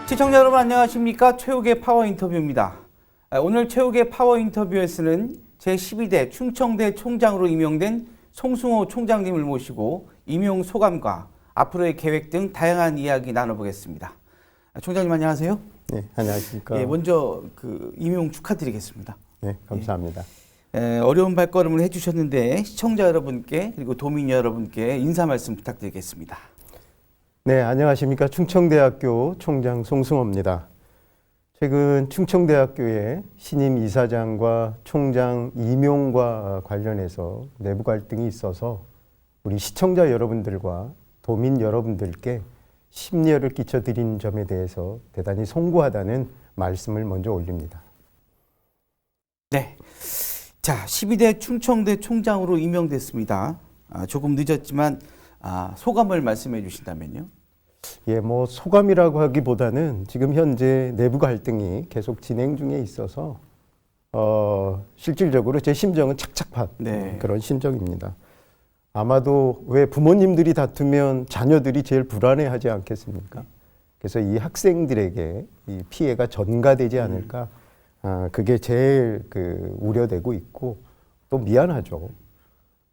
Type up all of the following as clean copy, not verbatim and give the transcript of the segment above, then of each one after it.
시청자 여러분 안녕하십니까? 최욱의 파워 인터뷰입니다. 오늘 최욱의 파워 인터뷰에서는 제12대 충청대 총장으로 임명된 송승호 총장님을 모시고 임용 소감과 앞으로의 계획 등 다양한 이야기 나눠보겠습니다. 총장님 안녕하세요. 네, 안녕하십니까. 예, 먼저 임용 축하드리겠습니다. 네, 감사합니다. 어려운 발걸음을 해주셨는데 시청자 여러분께 그리고 도민 여러분께 인사 말씀 부탁드리겠습니다. 네, 안녕하십니까. 충청대학교 총장 송승호입니다. 최근 충청대학교의 신임 이사장과 총장 임용과 관련해서 내부 갈등이 있어서 우리 시청자 여러분들과 도민 여러분들께 심려를 끼쳐드린 점에 대해서 대단히 송구하다는 말씀을 먼저 올립니다. 네, 자 12대 충청대 총장으로 임명됐습니다. 조금 늦었지만 소감을 말씀해 주신다면요. 예, 뭐 소감이라고 하기보다는 지금 현재 내부 갈등이 계속 진행 중에 있어서 실질적으로 제 심정은 착착한 그런 심정입니다. 아마도 왜 부모님들이 다투면 자녀들이 제일 불안해하지 않겠습니까? 그래서 이 학생들에게 이 피해가 전가되지 않을까, 그게 제일 우려되고 있고 또 미안하죠.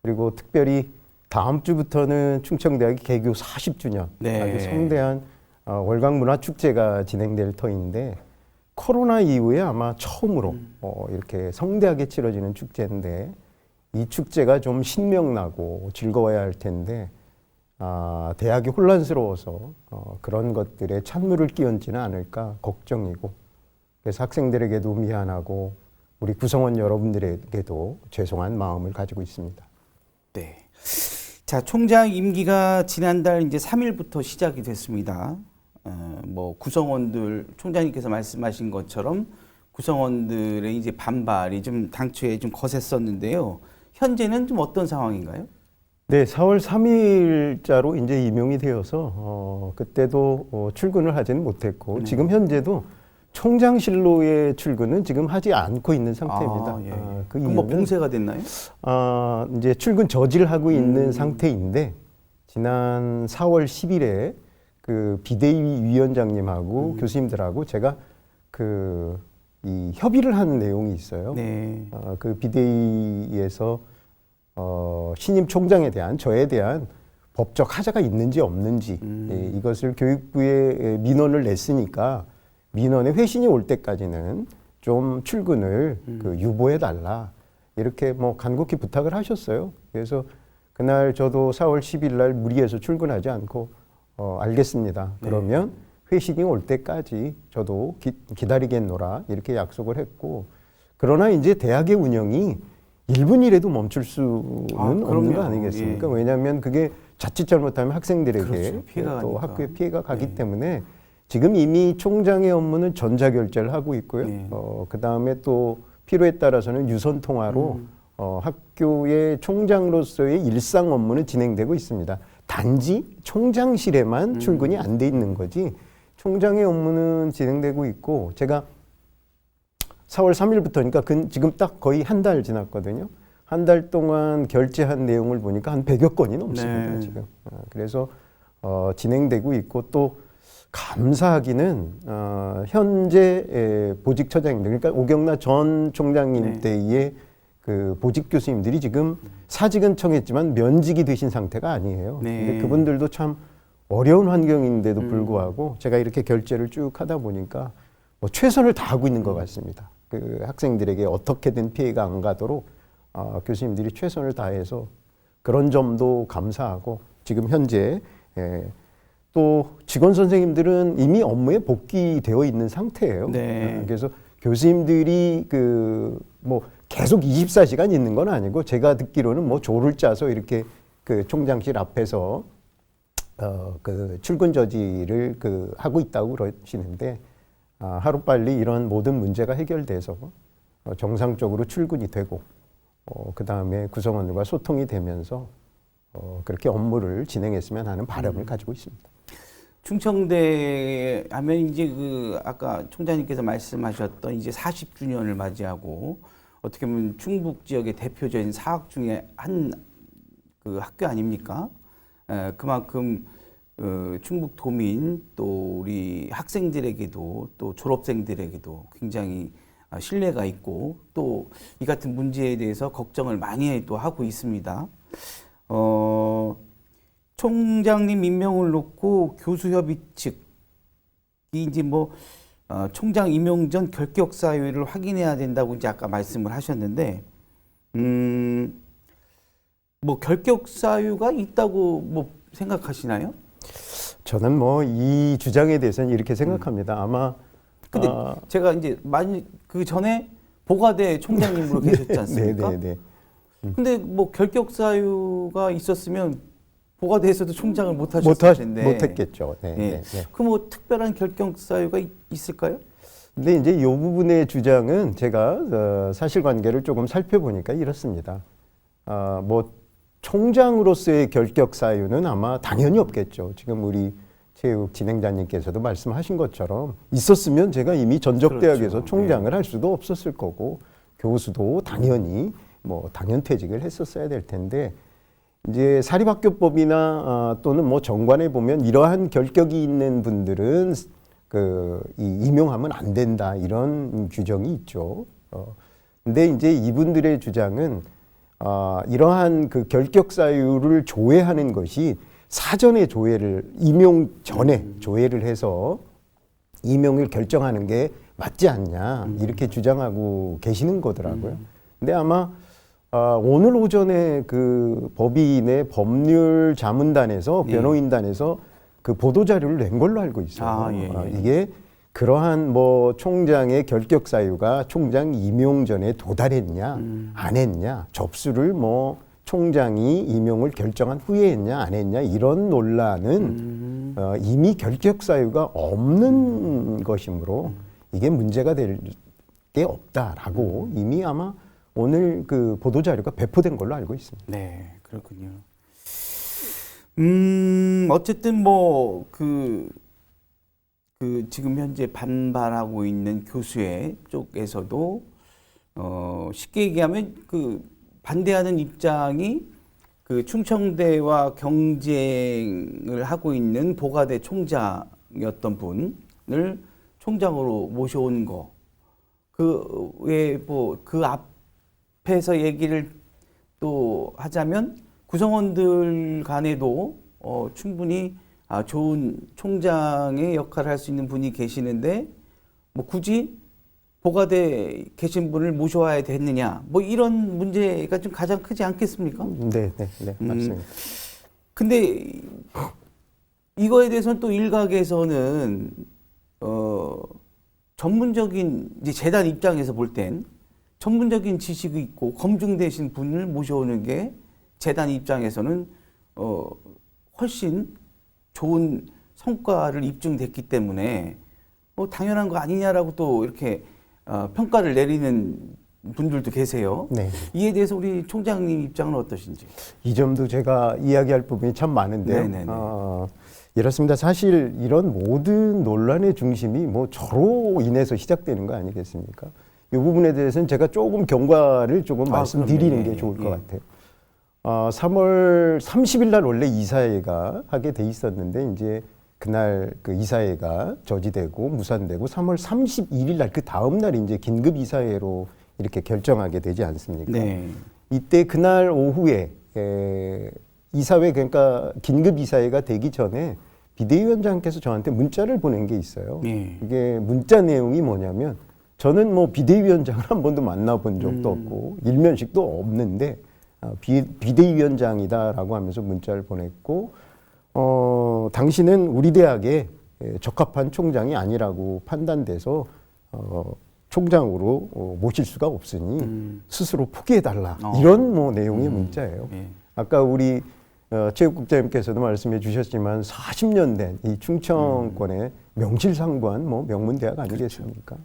그리고 특별히 다음 주부터는 충청대학이 개교 40주년 아주 성대한 월강문화축제가 진행될 터인데 코로나 이후에 아마 처음으로 이렇게 성대하게 치러지는 축제인데 이 축제가 좀 신명나고 즐거워야 할 텐데 대학이 혼란스러워서 그런 것들에 찬물을 끼얹지는 않을까 걱정이고 그래서 학생들에게도 미안하고 우리 구성원 여러분들에게도 죄송한 마음을 가지고 있습니다. 네. 자, 총장 임기가 지난달 이제 3일부터 시작이 됐습니다. 뭐 구성원들 총장님께서 말씀하신 것처럼 구성원들의 이제 반발이 좀 당초에 좀 거셌었는데요. 현재는 좀 어떤 상황인가요? 네, 4월 3일자로 이제 임용이 되어서 그때도 출근을 하지는 못했고 지금 현재도 총장실로의 출근은 지금 하지 않고 있는 상태입니다. 그럼 뭐 봉쇄가 됐나요? 이제 출근 저지를 하고 있는 상태인데 지난 4월 10일에 그 비대위 위원장님하고 교수님들하고 제가 이 협의를 한 내용이 있어요. 그 비대위에서 신임 총장에 대한 저에 대한 법적 하자가 있는지 없는지 이것을 교육부에 민원을 냈으니까 민원의 회신이 올 때까지는 좀 출근을 유보해달라 이렇게 뭐 간곡히 부탁을 하셨어요. 그래서 그날 저도 4월 10일 날 무리해서 출근하지 않고 알겠습니다. 그러면 회신이 올 때까지 저도 기다리겠노라 이렇게 약속을 했고 그러나 이제 대학의 운영이 1분이라도 멈출 수는 없는 거 아니겠습니까? 왜냐하면 그게 자칫 잘못하면 학생들에게 또 학교에 피해가 가기 때문에 지금 이미 총장의 업무는 전자결제를 하고 있고요. 그 다음에 또 필요에 따라서는 유선 통화로 학교의 총장으로서의 일상 업무는 진행되고 있습니다. 단지 총장실에만 출근이 안 돼 있는 거지 총장의 업무는 진행되고 있고 제가 4월 3일부터니까 지금 딱 거의 한 달 지났거든요. 한 달 동안 결제한 내용을 보니까 한 100여 건이 넘습니다. 지금. 그래서 진행되고 있고 또 감사하기는 현재 보직 처장님들 그러니까 오경라 전 총장님 때의 그 보직 교수님들이 지금 사직은 청했지만 면직이 되신 상태가 아니에요. 근데 그분들도 참 어려운 환경인데도 불구하고 제가 이렇게 결제를 쭉 하다 보니까 뭐 최선을 다하고 있는 것 같습니다. 그 학생들에게 어떻게든 피해가 안 가도록 교수님들이 최선을 다해서 그런 점도 감사하고 지금 현재 또 직원 선생님들은 이미 업무에 복귀되어 있는 상태예요. 그래서 교수님들이 뭐 계속 24시간 있는 건 아니고 제가 듣기로는 뭐 조를 짜서 이렇게 그 총장실 앞에서 그 출근 저지를 하고 있다고 그러시는데 하루빨리 이런 모든 문제가 해결돼서 정상적으로 출근이 되고 그 다음에 구성원들과 소통이 되면서 그렇게 업무를 진행했으면 하는 바람을 가지고 있습니다. 충청대 하면 이제 아까 총장님께서 말씀하셨던 이제 40주년을 맞이하고 어떻게 보면 충북 지역의 대표적인 사학 중에 한 학교 아닙니까? 그만큼 충북도민 또 우리 학생들에게도 또 졸업생들에게도 굉장히 신뢰가 있고 또 이 같은 문제에 대해서 걱정을 많이 또 하고 있습니다. 총장님 임명을 놓고 교수협의 측이 이제 뭐 총장 임명 전 결격 사유를 확인해야 된다고 이제 아까 말씀을 하셨는데, 뭐 결격 사유가 있다고 뭐 생각하시나요? 저는 뭐 이 주장에 대해서는 이렇게 생각합니다. 아마 근데 제가 이제 많이 그 전에 보가대 총장님으로 계셨지 않습니까? 네네네. 근데 뭐 결격 사유가 있었으면 보가대에서도 총장을 못 하셨을 텐데. 못했겠죠. 네. 예. 네, 네. 그 뭐 특별한 결격 사유가 있을까요? 근데 이제 이 부분의 주장은 제가 사실관계를 조금 살펴보니까 이렇습니다. 뭐 총장으로서의 결격 사유는 아마 당연히 없겠죠. 지금 우리 체육 진행자님께서도 말씀하신 것처럼 있었으면 제가 이미 전적대학에서 그렇죠. 총장을 할 수도 없었을 거고 교수도 당연히 뭐 당연퇴직을 했었어야 될 텐데 이제 사립학교법이나 또는 뭐 정관에 보면 이러한 결격이 있는 분들은 임용하면 안 된다 이런 규정이 있죠. 근데 이제 이분들의 주장은 이러한 그 결격 사유를 조회하는 것이 사전에 임용 전에 조회를 해서 임용을 결정하는 게 맞지 않냐 이렇게 주장하고 계시는 거더라고요. 근데 아마 오늘 오전에 그 법인의 법률 자문단에서 변호인단에서 그 보도 자료를 낸 걸로 알고 있어요. 이게 그러한 뭐 총장의 결격 사유가 총장 임용 전에 도달했냐 안 했냐 접수를 뭐 총장이 임용을 결정한 후에 했냐 안 했냐 이런 논란은 이미 결격 사유가 없는 것이므로 이게 문제가 될 게 없다라고 이미 아마 오늘 그 보도 자료가 배포된 걸로 알고 있습니다. 네, 그렇군요. 어쨌든 뭐 지금 현재 반발하고 있는 교수회 쪽에서도 쉽게 얘기하면 그 반대하는 입장이 그 충청대와 경쟁을 하고 있는 보가대 총장이었던 분을 총장으로 모셔온 거. 그 앞에서 얘기를 또 하자면 구성원들 간에도 충분히 좋은 총장의 역할을 할 수 있는 분이 계시는데 뭐 굳이 보가대 계신 분을 모셔와야 됐느냐 뭐 이런 문제가 좀 가장 크지 않겠습니까? 네, 맞습니다. 근데 이거에 대해서는 또 일각에서는 전문적인 이제 재단 입장에서 볼 땐 전문적인 지식이 있고 검증되신 분을 모셔오는 게 재단 입장에서는 훨씬 좋은 성과를 입증됐기 때문에 당연한 거 아니냐라고 또 이렇게 평가를 내리는 분들도 계세요. 네. 이에 대해서 우리 총장님 입장은 어떠신지? 이 점도 제가 이야기할 부분이 참 많은데요. 이렇습니다. 사실 이런 모든 논란의 중심이 뭐 저로 인해서 시작되는 거 아니겠습니까? 이 부분에 대해서는 제가 조금 경과를 조금 말씀드리는 게 좋을 것 같아요. 3월 30일 날 원래 이사회가 하게 돼 있었는데 이제 그날 그 이사회가 저지되고 무산되고 3월 31일 날 그 다음 날 이제 긴급 이사회로 이렇게 결정하게 되지 않습니까? 네. 이때 그날 오후에 이사회 그러니까 긴급 이사회가 되기 전에 비대위원장께서 저한테 문자를 보낸 게 있어요. 네. 이게 문자 내용이 뭐냐면 저는 뭐 비대위원장을 한 번도 만나본 적도 없고 일면식도 없는데 비대위원장이다라고 하면서 문자를 보냈고 당신은 우리 대학에 적합한 총장이 아니라고 판단돼서 총장으로 모실 수가 없으니 스스로 포기해달라 이런 뭐 내용의 문자예요. 아까 우리 체육국장님께서도 말씀해 주셨지만 40년 된 이 충청권의 명실상부한 뭐 명문대학 아니겠습니까?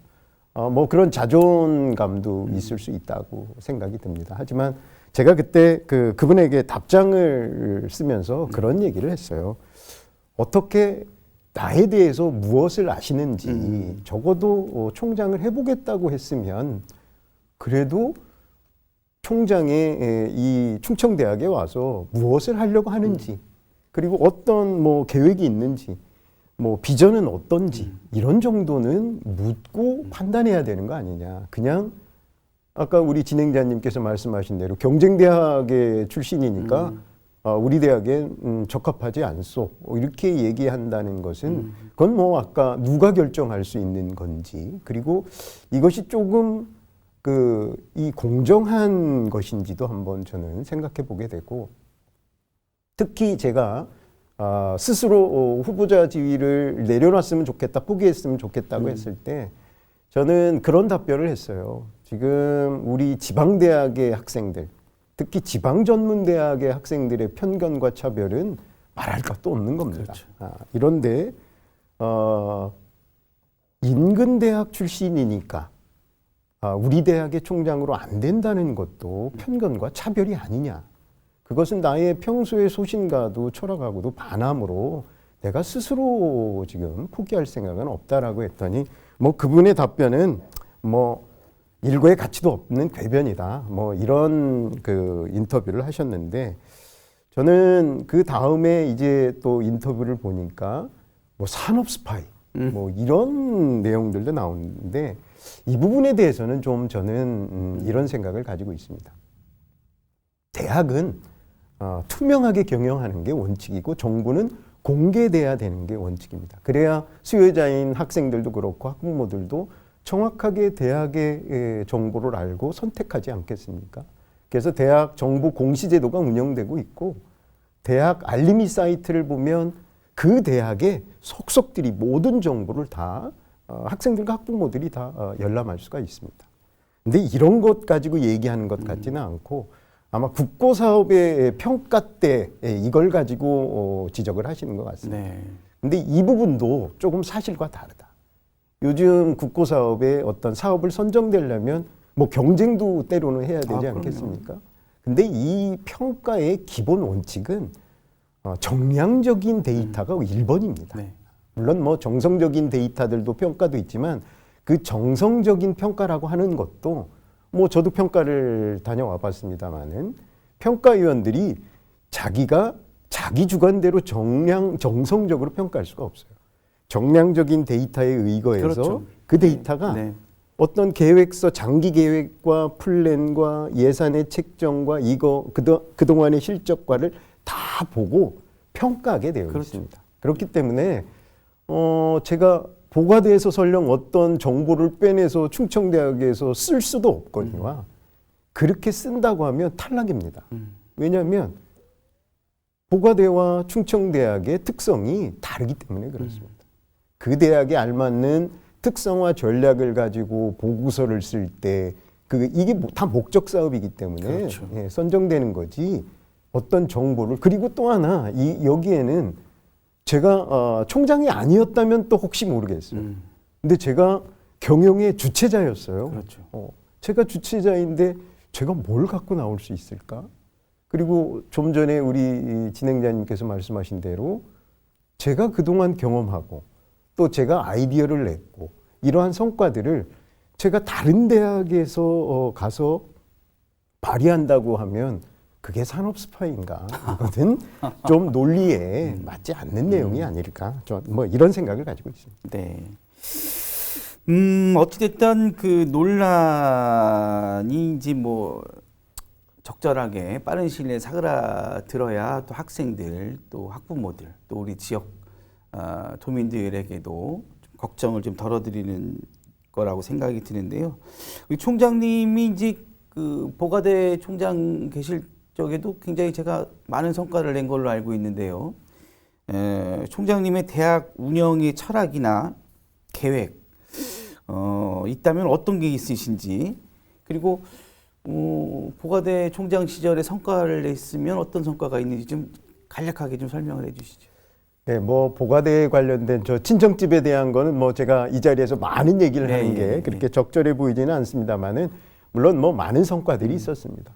뭐 그런 자존감도 있을 수 있다고 생각이 듭니다. 하지만 제가 그때 그분에게 답장을 쓰면서 그런 얘기를 했어요. 어떻게 나에 대해서 무엇을 아시는지 적어도 총장을 해보겠다고 했으면 그래도 총장의 이 충청대학에 와서 무엇을 하려고 하는지 그리고 어떤 뭐 계획이 있는지, 뭐 비전은 어떤지 이런 정도는 묻고 판단해야 되는 거 아니냐. 그냥 아까 우리 진행자님께서 말씀하신 대로 경쟁대학의 출신이니까 우리 대학에 적합하지 않소. 이렇게 얘기한다는 것은 그건 뭐 아까 누가 결정할 수 있는 건지, 그리고 이것이 조금 이 공정한 것인지도 한번 저는 생각해 보게 되고, 특히 제가 스스로 후보자 지위를 내려놨으면 좋겠다, 포기했으면 좋겠다고 했을 때 저는 그런 답변을 했어요. 지금 우리 지방대학의 학생들, 특히 지방전문대학의 학생들의 편견과 차별은 말할 것도 없는 겁니다. 그렇죠. 이런데 인근대학 출신이니까 우리 대학의 총장으로 안 된다는 것도 편견과 차별이 아니냐. 그것은 나의 평소의 소신과도 철학하고도 반함으로 내가 스스로 지금 포기할 생각은 없다라고 했더니 뭐 그분의 답변은 뭐 일고의 가치도 없는 궤변이다. 뭐 이런 인터뷰를 하셨는데, 저는 그 다음에 이제 또 인터뷰를 보니까 뭐 산업 스파이 뭐 이런 내용들도 나오는데, 이 부분에 대해서는 좀 저는 이런 생각을 가지고 있습니다. 대학은 투명하게 경영하는 게 원칙이고 정보는 공개돼야 되는 게 원칙입니다. 그래야 수요자인 학생들도 그렇고 학부모들도 정확하게 대학의 정보를 알고 선택하지 않겠습니까? 그래서 대학 정보 공시제도가 운영되고 있고, 대학 알림이 사이트를 보면 그 대학의 속속들이 모든 정보를 다 학생들과 학부모들이 다 열람할 수가 있습니다. 근데 이런 것 가지고 얘기하는 것 같지는 않고, 아마 국고사업의 평가 때 이걸 가지고 지적을 하시는 것 같습니다. 네. 근데 이 부분도 조금 사실과 다르다. 요즘 국고사업에 어떤 사업을 선정되려면 뭐 경쟁도 때로는 해야 되지 않겠습니까? 근데 이 평가의 기본 원칙은 정량적인 데이터가 1번입니다. 네. 물론 뭐 정성적인 데이터들도 평가도 있지만, 그 정성적인 평가라고 하는 것도 뭐 저도 평가를 다녀와 봤습니다만은 평가위원들이 자기가 자기 주관대로 정성적으로 평가할 수가 없어요. 정량적인 데이터에 의거해서 그렇죠. 그 데이터가 네. 어떤 계획서, 장기 계획과 플랜과 예산의 책정과 그동안의 실적과를 다 보고 평가하게 되어 그렇죠. 있습니다. 그렇기 때문에 제가 보과대에서 설령 어떤 정보를 빼내서 충청대학에서 쓸 수도 없거니와 그렇게 쓴다고 하면 탈락입니다. 왜냐하면 보과대와 충청대학의 특성이 다르기 때문에 그렇습니다. 그 대학에 알맞는 특성화 전략을 가지고 보고서를 쓸 때 이게 다 목적 사업이기 때문에 그렇죠. 선정되는 거지, 어떤 정보를. 그리고 또 하나, 여기에는 제가 총장이 아니었다면 또 혹시 모르겠어요. 근데 제가 경영의 주체자였어요. 그렇죠. 제가 주체자인데 제가 뭘 갖고 나올 수 있을까? 그리고 좀 전에 우리 진행자님께서 말씀하신 대로 제가 그동안 경험하고 또 제가 아이디어를 냈고 이러한 성과들을 제가 다른 대학에서 가서 발휘한다고 하면 그게 산업 스파이인가? 이거는 좀 논리에 맞지 않는 내용이 아닐까? 뭐 이런 생각을 가지고 있습니다. 네. 어찌됐든 그 논란이 이제 뭐 적절하게 빠른 시일 내에 사그라들어야 또 학생들, 또 학부모들, 또 우리 지역 도민들에게도 좀 걱정을 좀 덜어드리는 거라고 생각이 드는데요. 우리 총장님이 이제 그 보과대 총장 계실 적에도 굉장히 제가 많은 성과를 낸 걸로 알고 있는데요. 총장님의 대학 운영의 철학이나 계획 있다면 어떤 게 있으신지, 그리고 보과대 총장 시절에 성과를 냈으면 어떤 성과가 있는지 좀 간략하게 좀 설명을 해주시죠. 네, 뭐 보과대에 관련된 저 친정집에 대한 거는 뭐 제가 이 자리에서 많은 얘기를 하는 게 그렇게 적절해 보이지는 않습니다만은, 물론 뭐 많은 성과들이 있었습니다.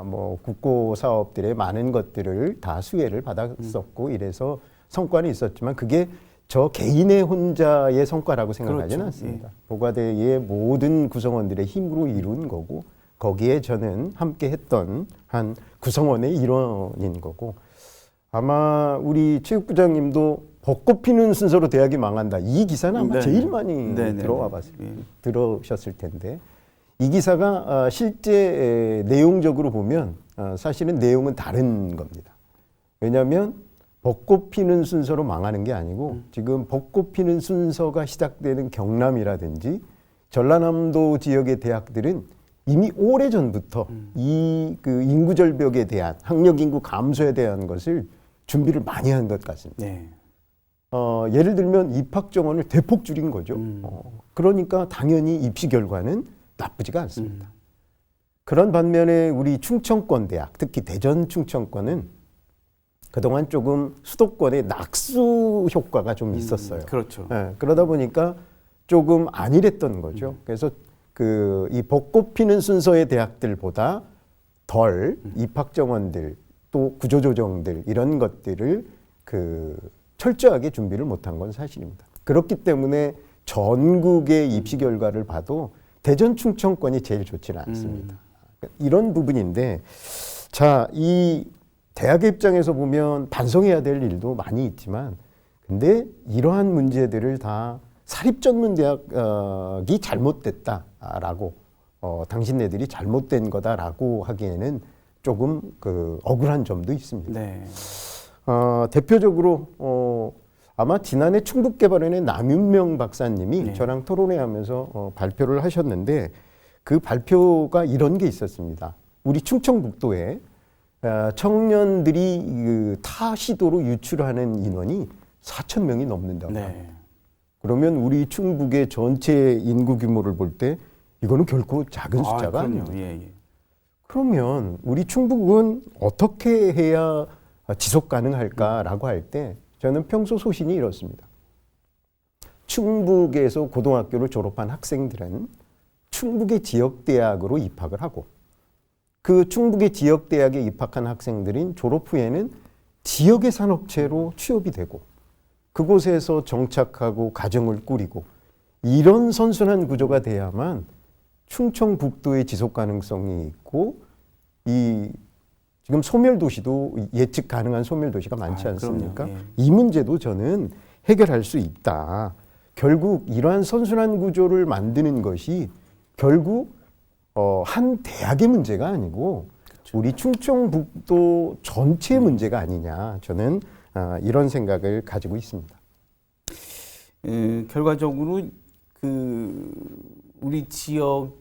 뭐 국고 사업들의 많은 것들을 다 수혜를 받았었고 이래서 성과는 있었지만 그게 저 개인의 혼자의 성과라고 생각하지는 않습니다. 보과대의 모든 구성원들의 힘으로 이룬 거고, 거기에 저는 함께 했던 한 구성원의 일원인 거고, 아마 우리 체육부장님도 벚꽃 피는 순서로 대학이 망한다. 이 기사는 아마 네. 제일 많이 네. 들으셨을 텐데 이 기사가 실제 내용적으로 보면 사실은 내용은 다른 겁니다. 왜냐하면 벚꽃 피는 순서로 망하는 게 아니고 지금 벚꽃 피는 순서가 시작되는 경남이라든지 전라남도 지역의 대학들은 이미 오래전부터 이 그 인구 절벽에 대한 학력 인구 감소에 대한 것을 준비를 많이 한 것 같습니다. 네. 예를 들면 입학 정원을 대폭 줄인 거죠. 그러니까 당연히 입시 결과는 나쁘지가 않습니다. 그런 반면에 우리 충청권 대학, 특히 대전 충청권은 그동안 조금 수도권의 낙수 효과가 좀 있었어요. 그렇죠. 예, 그러다 보니까 조금 안일했던 거죠. 그래서 이 벚꽃 피는 순서의 대학들보다 덜 입학 정원들 또 구조조정들 이런 것들을 철저하게 준비를 못한 건 사실입니다. 그렇기 때문에 전국의 입시 결과를 봐도 대전 충청권이 제일 좋지는 않습니다. 이런 부분인데 자, 이 대학의 입장에서 보면 반성해야 될 일도 많이 있지만 근데 이러한 문제들을 다 사립전문대학이 잘못됐다라고 당신네들이 잘못된 거다라고 하기에는 조금 억울한 점도 있습니다. 네. 대표적으로 아마 지난해 충북개발원의 남윤명 박사님이 네. 저랑 토론회하면서 발표를 하셨는데 그 발표가 이런 게 있었습니다. 우리 충청북도에 청년들이 타 시도로 유출하는 인원이 4천 명이 넘는다고 합니다. 네. 그러면 우리 충북의 전체 인구 규모를 볼 때 이거는 결코 작은 숫자가 아닙니다. 예. 그러면 우리 충북은 어떻게 해야 지속 가능할까라고 할 때 저는 평소 소신이 이렇습니다. 충북에서 고등학교를 졸업한 학생들은 충북의 지역대학으로 입학을 하고 그 충북의 지역대학에 입학한 학생들인 졸업 후에는 지역의 산업체로 취업이 되고 그곳에서 정착하고 가정을 꾸리고 이런 선순환 구조가 돼야만 충청북도의 지속 가능성이 있고 지금 소멸도시도 예측 가능한 소멸도시가 많지 않습니까? 그럼요. 예. 이 문제도 저는 해결할 수 있다. 결국 이러한 선순환 구조를 만드는 것이 결국 한 대학의 문제가 아니고 그렇죠. 우리 충청북도 전체의 문제가 아니냐. 저는 이런 생각을 가지고 있습니다. 결과적으로 우리 지역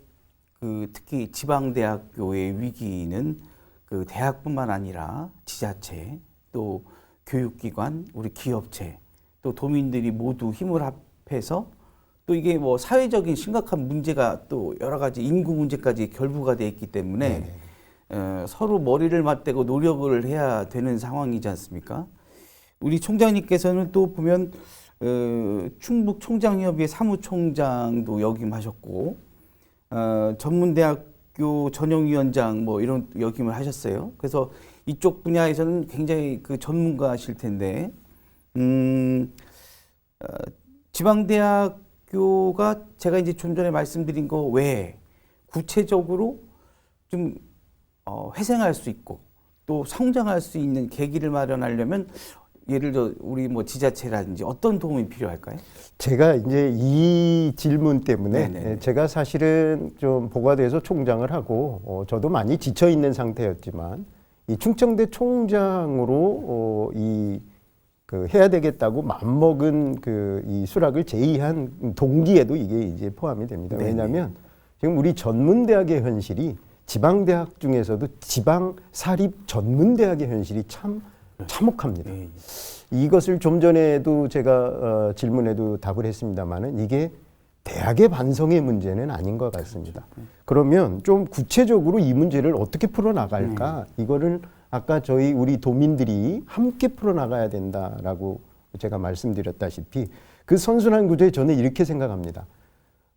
특히 지방대학교의 위기는 대학뿐만 아니라 지자체 또 교육기관 우리 기업체 또 도민들이 모두 힘을 합해서 또 이게 뭐 사회적인 심각한 문제가 또 여러 가지 인구 문제까지 결부가 돼 있기 때문에 서로 머리를 맞대고 노력을 해야 되는 상황이지 않습니까? 우리 총장님께서는 또 보면 충북 총장협의회 사무총장도 역임하셨고 전문대학교 전용위원장 뭐 이런 역임을 하셨어요. 그래서 이쪽 분야에서는 굉장히 전문가실 텐데 지방대학교가 제가 이제 좀 전에 말씀드린 거 외에 구체적으로 좀 회생할 수 있고 또 성장할 수 있는 계기를 마련하려면 예를 들어 우리 뭐 지자체라든지 어떤 도움이 필요할까요? 제가 이제 이 질문 때문에 네네. 제가 사실은 좀 보과대에서 총장을 하고 저도 많이 지쳐 있는 상태였지만 이 충청대 총장으로 해야 되겠다고 맘먹은 이 수락을 제의한 동기에도 이게 이제 포함이 됩니다. 네네. 왜냐하면 지금 우리 전문대학의 현실이 지방대학 중에서도 지방 사립 전문대학의 현실이 참 참혹합니다. 네. 이것을 좀 전에도 제가 질문에도 답을 했습니다마는 이게 대학의 반성의 문제는 아닌 것 같습니다. 그렇죠. 그러면 좀 구체적으로 이 문제를 어떻게 풀어나갈까? 이거를 아까 우리 도민들이 함께 풀어나가야 된다라고 제가 말씀드렸다시피 그 선순환 구조에 저는 이렇게 생각합니다.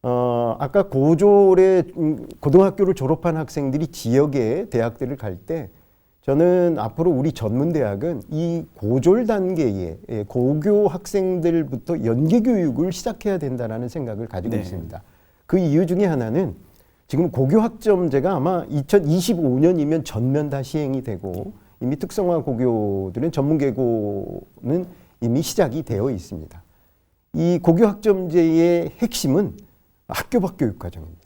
아까 고졸의 고등학교를 졸업한 학생들이 지역의 대학들을 갈 때 저는 앞으로 우리 전문대학은 이 고졸 단계의 고교 학생들부터 연계 교육을 시작해야 된다는 생각을 가지고 네. 있습니다. 그 이유 중에 하나는 지금 고교 학점제가 아마 2025년이면 전면 다 시행이 되고 이미 특성화 고교들은 전문계고는 이미 시작이 되어 있습니다. 이 고교 학점제의 핵심은 학교 밖 교육과정입니다.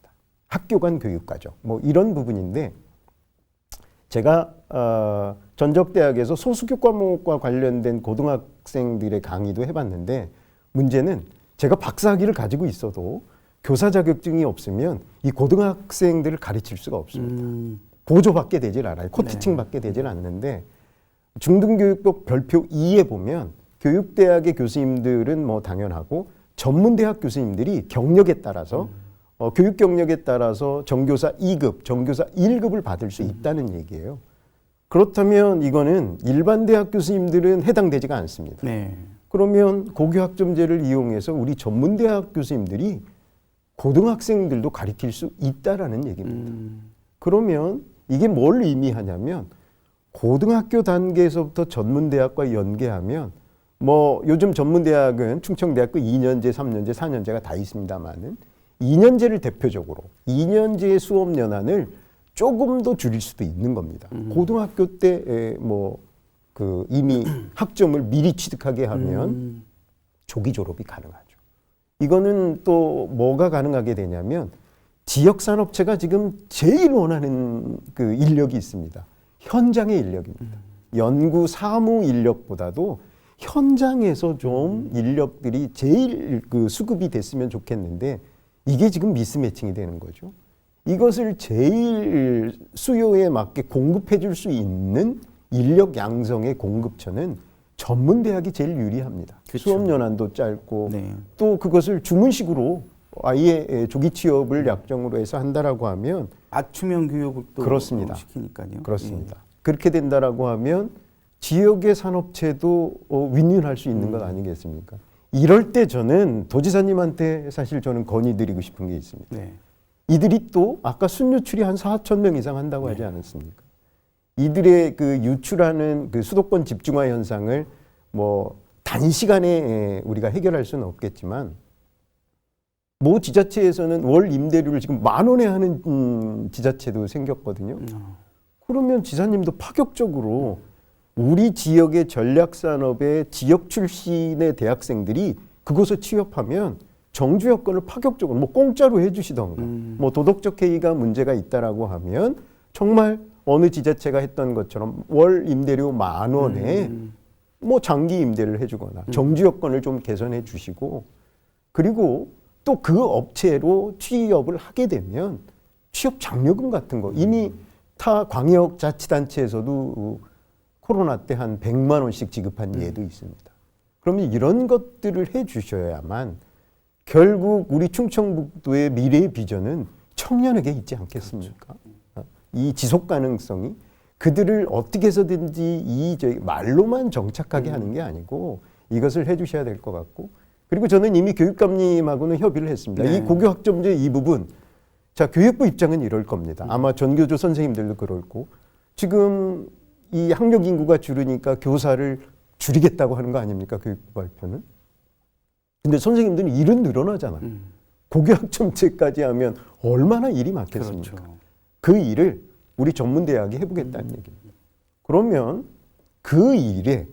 학교 간 교육과정. 뭐 이런 부분인데 제가 전적대학에서 소수교과목과 관련된 고등학생들의 강의도 해봤는데 문제는 제가 박사학위를 가지고 있어도 교사 자격증이 없으면 이 고등학생들을 가르칠 수가 없습니다. 보조받게 되질 않아요. 코티칭 받게 되질 않는데 중등교육법 별표 2에 보면 교육대학의 교수님들은 뭐 당연하고 전문대학 교수님들이 경력에 따라서 교육 경력에 따라서 정교사 2급, 정교사 1급을 받을 수 있다는 얘기예요. 그렇다면 이거는 일반 대학 교수님들은 해당되지가 않습니다. 네. 그러면 고교 학점제를 이용해서 우리 전문대학 교수님들이 고등학생들도 가르칠 수 있다라는 얘기입니다. 그러면 이게 뭘 의미하냐면 고등학교 단계에서부터 전문대학과 연계하면 뭐 요즘 전문대학은 충청대학교 2년제, 3년제, 4년제가 다 있습니다만은 2년제를 대표적으로 2년제의 수업 연한을 조금 더 줄일 수도 있는 겁니다. 고등학교 때 뭐 그 이미 학점을 미리 취득하게 하면 조기 졸업이 가능하죠. 이거는 또 뭐가 가능하게 되냐면 지역 산업체가 지금 제일 원하는 그 인력이 있습니다. 현장의 인력입니다. 연구 사무 인력보다도 현장에서 좀 인력들이 제일 그 수급이 됐으면 좋겠는데 이게 지금 미스매칭이 되는 거죠. 이것을 제일 수요에 맞게 공급해 줄 수 있는 인력 양성의 공급처는 전문대학이 제일 유리합니다. 그렇죠. 수업 연한도 짧고 네. 또 그것을 주문식으로 아예 조기 취업을 약정으로 해서 한다라고 하면 맞춤형 교육을 또 그렇습니다. 시키니까요. 그렇습니다. 그렇게 된다라고 하면 지역의 산업체도 윈윈할 수 있는 것 아니겠습니까? 이럴 때 저는 도지사님한테 사실 저는 건의드리고 싶은 게 있습니다. 네. 이들이 또 아까 순유출이 한 4천 명 이상 한다고 하지 않았습니까? 이들의 그 유출하는 그 수도권 집중화 현상을 뭐 단시간에 우리가 해결할 수는 없겠지만 모 지자체에서는 월 임대료를 지금 10,000원에 하는 지자체도 생겼거든요. 그러면 지사님도 파격적으로 우리 지역의 전략산업의 지역 출신의 대학생들이 그곳에 취업하면 정주 여건을 파격적으로 뭐 공짜로 해주시던가 뭐 도덕적 해이가 문제가 있다라고 하면 정말 어느 지자체가 했던 것처럼 월 임대료 10,000원에 뭐 장기 임대를 해주거나 정주 여건을 좀 개선해 주시고 그리고 또 그 업체로 취업을 하게 되면 취업 장려금 같은 거 이미 타 광역자치단체에서도 코로나 때 한 100만 원씩 지급한 예도 있습니다. 그러면 이런 것들을 해 주셔야만 결국 우리 충청북도의 미래의 비전은 청년에게 있지 않겠습니까? 그렇죠. 이 지속 가능성이 그들을 어떻게 해서든지 이 말로만 정착하게 하는 게 아니고 이것을 해 주셔야 될 것 같고 그리고 저는 이미 교육감님하고는 협의를 했습니다. 네. 이 고교 학점제 이 부분 자 교육부 입장은 이럴 겁니다. 아마 전교조 선생님들도 그럴고 지금 이 학력 인구가 줄으니까 교사를 줄이겠다고 하는 거 아닙니까? 교육부 발표는. 근데 선생님들은 일은 늘어나잖아요. 고교 학점제까지 하면 얼마나 일이 많겠습니까? 그렇죠. 그 일을 우리 전문대학이 해보겠다는 얘기입니다. 그러면 그 일에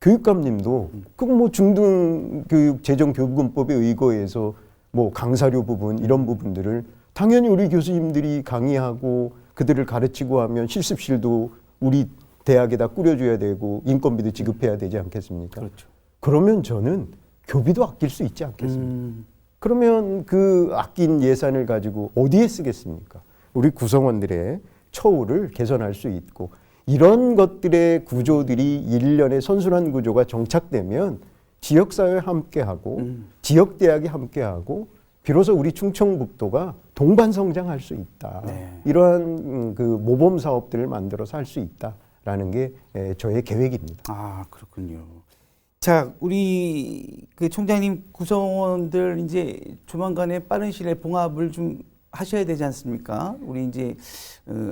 교육감님도 그거 뭐 중등교육 재정교부금법에 의거해서 뭐 강사료 부분 이런 부분들을 당연히 우리 교수님들이 강의하고 그들을 가르치고 하면 실습실도 우리 대학에다 꾸려줘야 되고 인건비도 지급해야 되지 않겠습니까? 그렇죠. 그러면 저는 교비도 아낄 수 있지 않겠습니까? 그러면 그 아낀 예산을 가지고 어디에 쓰겠습니까? 우리 구성원들의 처우를 개선할 수 있고 이런 것들의 구조들이 일련의 선순환 구조가 정착되면 지역사회와 함께하고 지역대학이 함께하고 비로소 우리 충청북도가 동반 성장할 수 있다. 네. 이러한 그 모범 사업들을 만들어서 할 수 있다라는 게 저의 계획입니다. 아, 그렇군요. 자, 우리 그 총장님 구성원들 이제 조만간에 빠른 시일에 봉합을 좀 하셔야 되지 않습니까? 우리 이제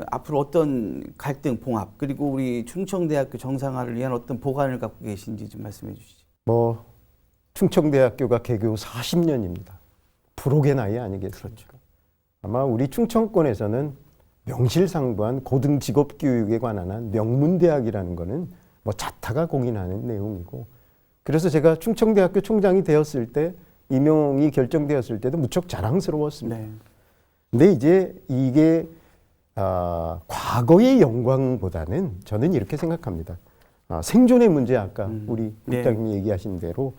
앞으로 어떤 갈등 봉합 그리고 우리 충청대학교 정상화를 위한 어떤 보관을 갖고 계신지 좀 말씀해 주시죠. 뭐 충청대학교가 개교 40년입니다. 불혹의 나이 아니겠습니까? 그렇죠. 아마 우리 충청권에서는 명실상부한 고등 직업 교육에 관한 한 명문대학이라는 거는 뭐 자타가 공인하는 내용이고, 그래서 제가 충청대학교 총장이 되었을 때, 임용이 결정되었을 때도 무척 자랑스러웠습니다. 네. 근데 이제 이게 과거의 영광보다는 저는 이렇게 생각합니다. 생존의 문제, 아까 우리 국장님이 얘기하신 대로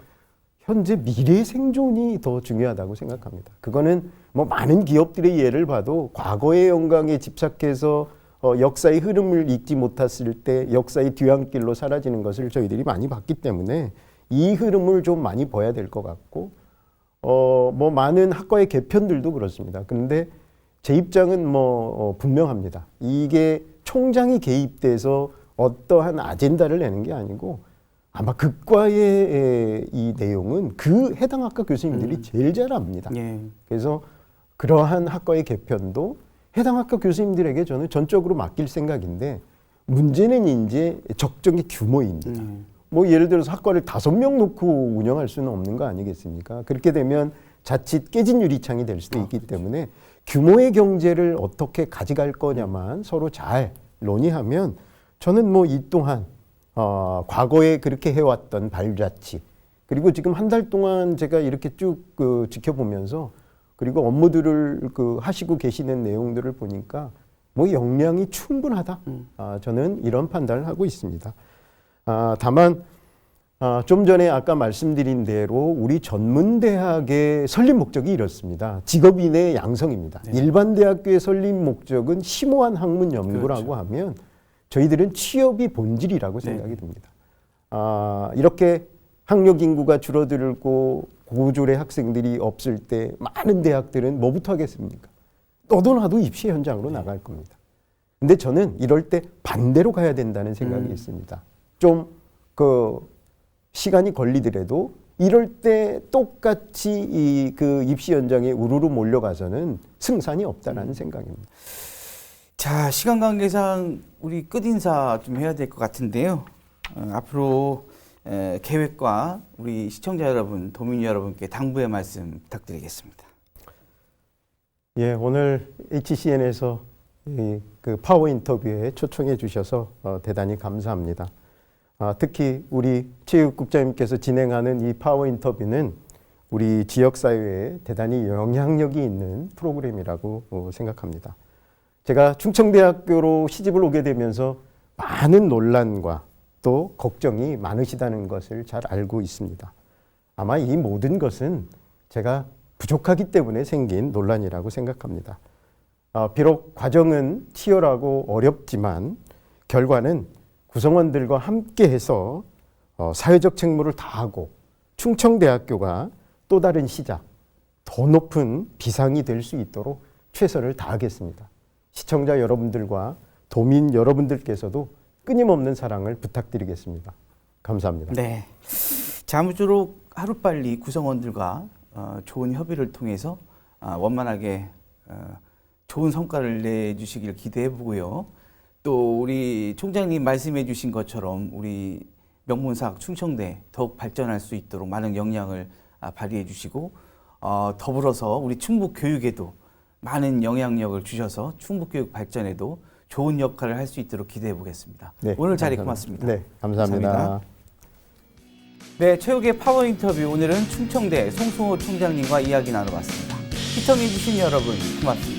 현재 미래 생존이 더 중요하다고 생각합니다. 그거는 뭐 많은 기업들의 예를 봐도 과거의 영광에 집착해서 역사의 흐름을 잊지 못했을 때 역사의 뒤안길로 사라지는 것을 저희들이 많이 봤기 때문에 이 흐름을 좀 많이 봐야 될 것 같고, 뭐 많은 학과의 개편들도 그렇습니다. 그런데 제 입장은 분명합니다. 이게 총장이 개입돼서 어떠한 아젠다를 내는 게 아니고, 아마 극과의 이 내용은 그 해당 학과 교수님들이 제일 잘 압니다. 예. 그래서 그러한 학과의 개편도 해당 학과 교수님들에게 저는 전적으로 맡길 생각인데, 문제는 이제 적정의 규모입니다. 뭐 예를 들어서 학과를 5명 놓고 운영할 수는 없는 거 아니겠습니까? 그렇게 되면 자칫 깨진 유리창이 될 수도 있기 때문에 규모의 경제를 어떻게 가져갈 거냐만 서로 잘 논의하면, 저는 뭐 이 또한 과거에 그렇게 해왔던 발자취, 그리고 지금 한 달 동안 제가 이렇게 쭉 지켜보면서, 그리고 업무들을 하시고 계시는 내용들을 보니까 뭐 역량이 충분하다. 저는 이런 판단을 하고 있습니다. 다만 좀 전에 아까 말씀드린 대로 우리 전문대학의 설립 목적이 이렇습니다. 직업인의 양성입니다. 네. 일반 대학교의 설립 목적은 심오한 학문 연구라고 그렇죠. 하면 저희들은 취업이 본질이라고 생각이 듭니다. 이렇게 학력 인구가 줄어들고 고졸의 학생들이 없을 때 많은 대학들은 뭐부터 하겠습니까? 너도 나도 입시 현장으로 나갈 겁니다. 근데 저는 이럴 때 반대로 가야 된다는 생각이 있습니다. 좀 시간이 걸리더라도 이럴 때 똑같이 그 입시 현장에 우르르 몰려가서는 승산이 없다라는 생각입니다. 자, 시간 관계상 우리 끝인사 좀 해야 될 것 같은데요. 앞으로 계획과 우리 시청자 여러분, 도민 여러분께 당부의 말씀 부탁드리겠습니다. 예, 오늘 HCN에서 그 파워 인터뷰에 초청해 주셔서 대단히 감사합니다. 특히 우리 체육국장님께서 진행하는 이 파워 인터뷰는 우리 지역사회에 대단히 영향력이 있는 프로그램이라고 생각합니다. 제가 충청대학교로 시집을 오게 되면서 많은 논란과 또 걱정이 많으시다는 것을 잘 알고 있습니다. 아마 이 모든 것은 제가 부족하기 때문에 생긴 논란이라고 생각합니다. 비록 과정은 치열하고 어렵지만 결과는 구성원들과 함께해서 사회적 책무를 다하고 충청대학교가 또 다른 시작, 더 높은 비상이 될 수 있도록 최선을 다하겠습니다. 시청자 여러분들과 도민 여러분들께서도 끊임없는 사랑을 부탁드리겠습니다. 감사합니다. 네. 자, 아무쪼록 하루빨리 구성원들과 좋은 협의를 통해서 원만하게 좋은 성과를 내주시길 기대해 보고요. 또 우리 총장님 말씀해 주신 것처럼 우리 명문사학 충청대 더욱 발전할 수 있도록 많은 역량을 발휘해 주시고 더불어서 우리 충북교육에도 많은 영향력을 주셔서 충북교육 발전에도 좋은 역할을 할 수 있도록 기대해 보겠습니다. 네, 오늘 자리 감사합니다. 고맙습니다. 네, 감사합니다. 네, 최욱의 파워 인터뷰, 오늘은 충청대 송승호 총장님과 이야기 나눠봤습니다. 시청해 주신 여러분 고맙습니다.